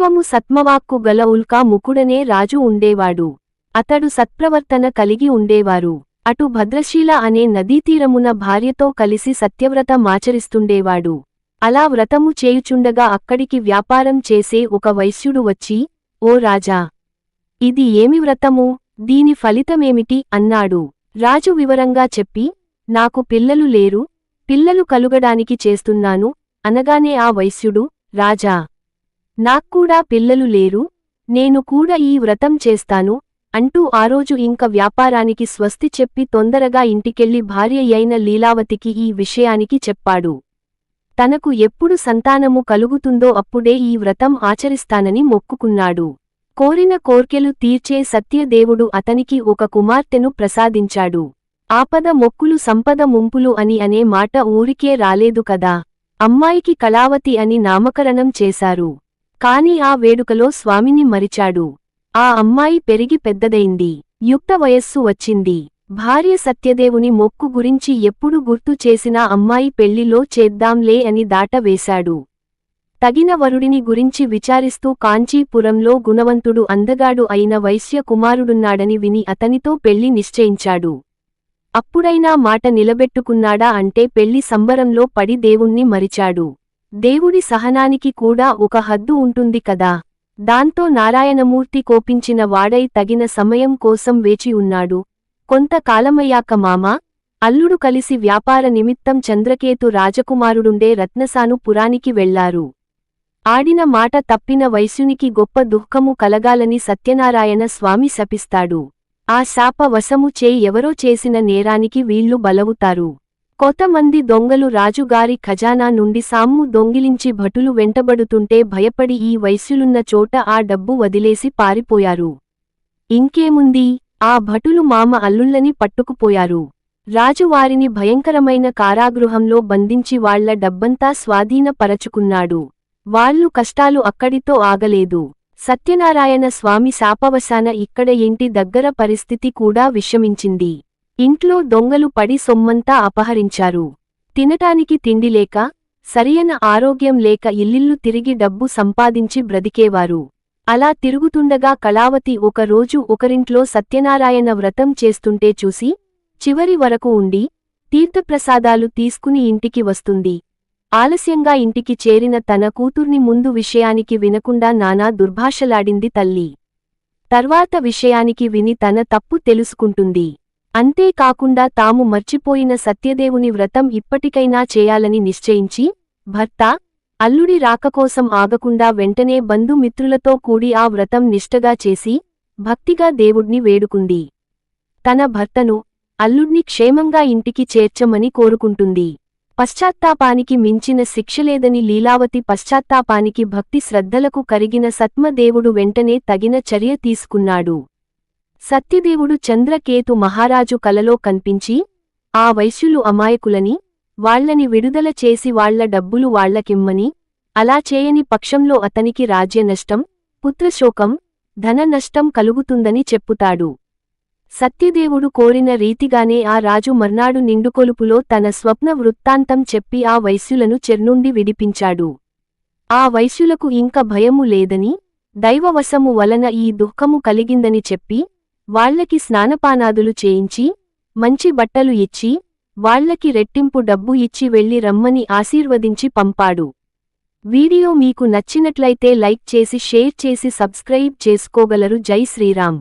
పూర్వము సత్మవాక్కు గల ఉల్కా ముకుడనే రాజు ఉండేవాడు. అతడు సత్ప్రవర్తన కలిగి ఉండేవారు. అటు భద్రశీల అనే నదీతీరమున భార్యతో కలిసి సత్యవ్రత మాచరిస్తుండేవాడు. అలా వ్రతము చేయుచుండగా అక్కడికి వ్యాపారం చేసే ఒక వైశ్యుడు వచ్చి, ఓ రాజా, ఇది ఏమి వ్రతము, దీని ఫలితమేమిటి అన్నాడు. రాజు వివరంగా చెప్పి, నాకు పిల్లలు లేరు, పిల్లలు కలుగడానికి చేస్తున్నాను అనగానే ఆ వైశ్యుడు, రాజా, నాక్కూడా పిల్లలు లేరు, నేను కూడా ఈ వ్రతం చేస్తాను అంటూ ఆరోజు ఇంక వ్యాపారానికి స్వస్తి చెప్పి తొందరగా ఇంటికెళ్లి భార్యయైన లీలావతికి ఈ విషయానికి చెప్పాడు. తనకు ఎప్పుడు సంతానము కలుగుతుందో అప్పుడే ఈ వ్రతం ఆచరిస్తానని మొక్కుకున్నాడు. కోరిన కోర్కెలు తీర్చే సత్యదేవుడు అతనికి ఒక కుమార్తెను ప్రసాదించాడు. ఆపద మొక్కులు సంపద ముంపులు అని అనే మాట ఊరికే రాలేదు కదా. అమ్మాయికి కళావతి అని నామకరణం చేశారు. కాని ఆ వేడుకలో స్వామిని మరిచాడు. ఆ అమ్మాయి పెరిగి పెద్దదైంది. యుక్త వయస్సు వచ్చింది. భార్య సత్యదేవుని మొక్కు గురించి ఎప్పుడు గుర్తు చేసినా అమ్మాయి పెళ్లిలో చేద్దాంలే అని దాట వేశాడు. తగిన వరుడిని గురించి విచారిస్తూ కాంచీపురంలో గుణవంతుడు అందగాడు అయిన వైశ్య కుమారుడున్నాడని విని అతనితో పెళ్లి నిశ్చయించాడు. అప్పుడైనా మాట నిలబెట్టుకున్నాడా అంటే పెళ్లి సంబరంలో పడి దేవుణ్ణి మరిచాడు. దేవుడి సహనానికి కూడా ఒక హద్దు ఉంటుంది కదా. దాంతో నారాయణమూర్తి కోపించిన వాడై తగిన సమయం కోసం వేచి ఉన్నాడు. కొంతకాలమయ్యాక మామ, అల్లుడు కలిసి వ్యాపార నిమిత్తం చంద్రకేతు రాజకుమారుడుండే రత్నసాను పురానికి వెళ్లారు. ఆడిన మాట తప్పిన వైశ్యునికి గొప్ప దుఃఖము కలగాలని సత్యనారాయణ స్వామి శపిస్తాడు. ఆ శాప వశము ఎవరో చేసిన నేరానికి వీళ్లు బలవుతారు. కొంతమంది దొంగలు రాజుగారి ఖజానా నుండి సామ్ము దొంగిలించి భటులు వెంటబడుతుంటే భయపడి ఈ వైశ్యులున్న చోట ఆ డబ్బు వదిలేసి పారిపోయారు. ఇంకేముంది, ఆ భటులు మామ అల్లుళ్ళని పట్టుకుపోయారు. రాజు వారిని భయంకరమైన కారాగృహంలో బంధించి వాళ్ల డబ్బంతా స్వాధీనపరచుకున్నాడు. వాళ్లు కష్టాలు అక్కడితో ఆగలేదు. సత్యనారాయణ స్వామి శాపవశాన ఇక్కడ ఇంటి దగ్గర పరిస్థితి కూడా విషమించింది. ఇంట్లో దొంగలు పడి సొమ్మంతా అపహరించారు. తినటానికి తిండిలేక, సరియైన ఆరోగ్యం లేక ఇల్లిల్లు తిరిగి డబ్బు సంపాదించి బ్రతికేవారు. అలా తిరుగుతుండగా కళావతి ఒకరోజు ఒకరింట్లో సత్యనారాయణ వ్రతం చేస్తుంటే చూసి, చివరి వరకు ఉండి, తీర్థప్రసాదాలు తీసుకుని ఇంటికి వస్తుంది. ఆలస్యంగా ఇంటికి చేరిన తన కూతుర్ని ముందు విషయానికి వినకుండా నానా దుర్భాషలాడింది తల్లి. తర్వాత విషయానికి విని తన తప్పు తెలుసుకుంటుంది. అంతేకాకుండా తాము మర్చిపోయిన సత్యదేవుని వ్రతం ఇప్పటికైనా చేయాలని నిశ్చయించి, భర్త, అల్లుడి రాకకోసం ఆగకుండా వెంటనే బంధుమిత్రులతో కూడి ఆ వ్రతం నిష్టగా చేసి, భక్తిగా దేవుడ్ని వేడుకుంది. తన భర్తను, అల్లుడ్ని క్షేమంగా ఇంటికి చేర్చమని కోరుకుంటుంది. పశ్చాత్తాపానికి మించిన శిక్షలేదని లీలావతి పశ్చాత్తాపానికి భక్తి శ్రద్ధలకు కరిగిన సత్మదేవుడు వెంటనే తగిన చర్య తీసుకున్నాడు. సత్యదేవుడు చంద్రకేతు మహారాజు కలలో కన్పించి, ఆ వైశ్యులు అమాయకులని, వాళ్లని విడుదల చేసి వాళ్ల డబ్బులు వాళ్లకిమ్మని, అలా చేయని పక్షంలో అతనికి రాజ్యనష్టం, పుత్రశోకం, ధన నష్టం కలుగుతుందని చెప్పుతాడు. సత్యదేవుడు కోరిన రీతిగానే ఆ రాజు మర్నాడు నిండుకొలుపులో తన స్వప్న వృత్తాంతం చెప్పి ఆ వైశ్యులను చెర్నుండి విడిపించాడు. ఆ వైశ్యులకు ఇంక భయము లేదని, దైవవశము వలన ఈ దుఃఖము కలిగిందని చెప్పి, వాళ్లకి స్నానపానాదులు చేయించి, మంచి బట్టలు ఇచ్చి, వాళ్లకి రెట్టింపు డబ్బు ఇచ్చి వెళ్లి రమ్మని ఆశీర్వదించి పంపాడు. వీడియో మీకు నచ్చినట్లయితే లైక్ చేసి షేర్ చేసి సబ్స్క్రైబ్ చేసుకోగలరు. జై శ్రీరామ్.